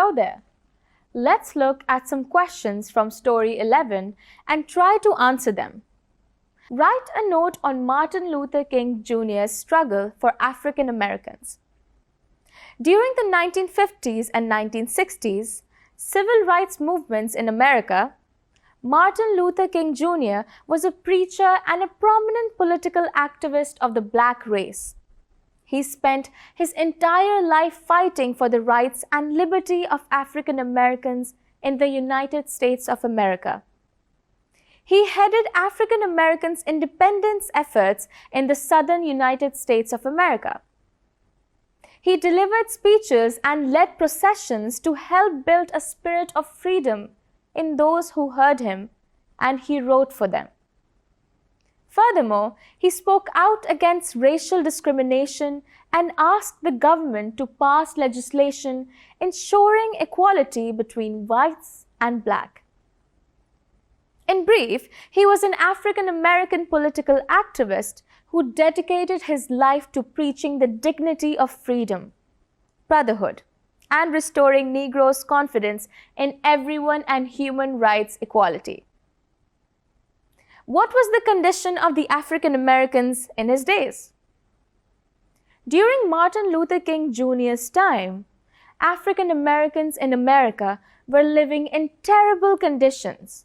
go there. Let's look at some questions from Story 11 and try to answer them. Write a note on Martin Luther King Jr.'s struggle for African Americans. During the 1950s and 1960s, civil rights movements in America, Martin Luther King Jr. was a preacher and a prominent political activist of the black race. He spent his entire life fighting for the rights and liberty of African Americans in the United States of America. He headed African Americans' independence efforts in the southern United States of America. He delivered speeches and led processions to help build a spirit of freedom in those who heard him, and he wrote for them. Furthermore, he spoke out against racial discrimination and asked the government to pass legislation ensuring equality between whites and black. In brief, he was an African American political activist who dedicated his life to preaching the dignity of freedom, brotherhood, and restoring Negroes' confidence in everyone and human rights equality. What was the condition of the African Americans in his days? During Martin Luther King Jr.'s time, African Americans in America were living in terrible conditions.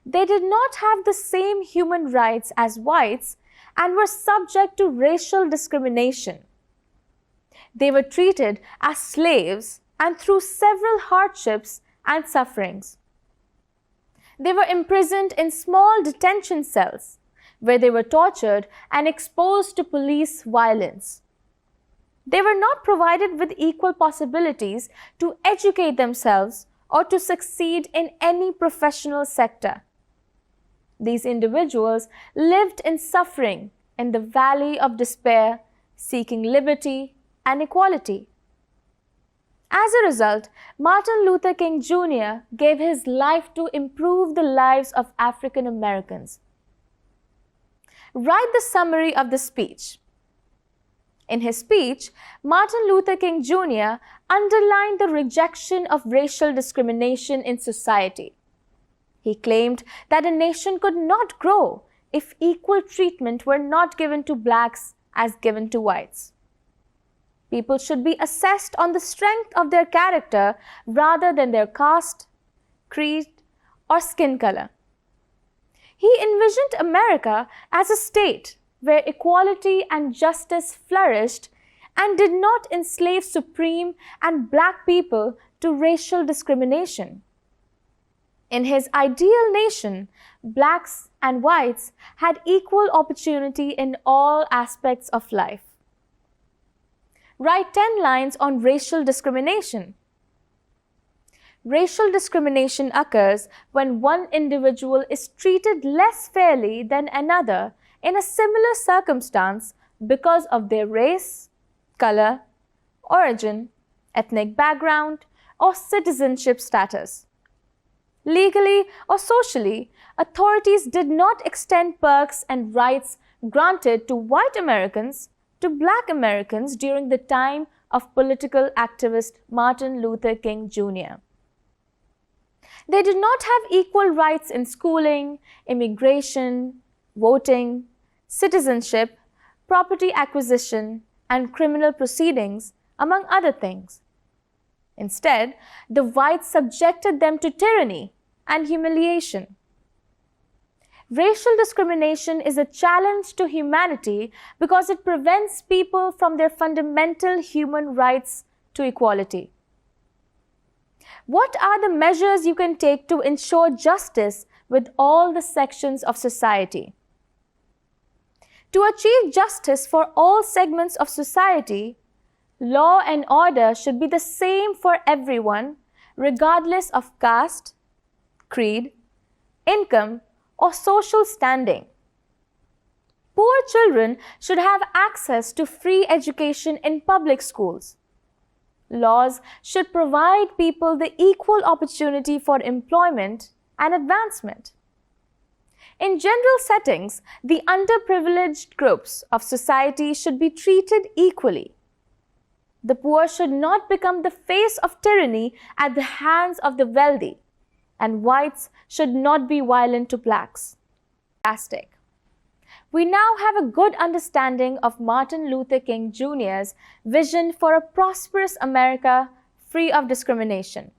They did not have the same human rights as whites and were subject to racial discrimination. They were treated as slaves and through several hardships and sufferings. They were imprisoned in small detention cells where they were tortured and exposed to police violence. They were not provided with equal possibilities to educate themselves or to succeed in any professional sector. These individuals lived in suffering in the valley of despair, seeking liberty and equality. As a result, Martin Luther King Jr. gave his life to improve the lives of African Americans. Write the summary of the speech. In his speech, Martin Luther King Jr. underlined the rejection of racial discrimination in society. He claimed that a nation could not grow if equal treatment were not given to blacks as given to whites. People should be assessed on the strength of their character rather than their caste, creed, or skin color. He envisioned America as a state where equality and justice flourished and did not enslave supreme and black people to racial discrimination. In his ideal nation, blacks and whites had equal opportunity in all aspects of life. Write 10 lines on racial discrimination. Racial discrimination occurs when one individual is treated less fairly than another in a similar circumstance because of their race, color, origin, ethnic background, or citizenship status. Legally or socially, authorities did not extend perks and rights granted to white Americans to black Americans during the time of political activist Martin Luther King Jr. They did not have equal rights in schooling, immigration, voting, citizenship, property acquisition, and criminal proceedings, among other things. Instead, the whites subjected them to tyranny and humiliation. Racial discrimination is a challenge to humanity because it prevents people from their fundamental human rights to equality. What are the measures you can take to ensure justice with all the sections of society? To achieve justice for all segments of society, law and order should be the same for everyone, regardless of caste, creed, income, or social standing. Poor children should have access to free education in public schools. Laws should provide people the equal opportunity for employment and advancement. In general settings, the underprivileged groups of society should be treated equally. The poor should not become the face of tyranny at the hands of the wealthy, and whites should not be violent to blacks. Fantastic. We now have a good understanding of Martin Luther King Jr.'s vision for a prosperous America free of discrimination.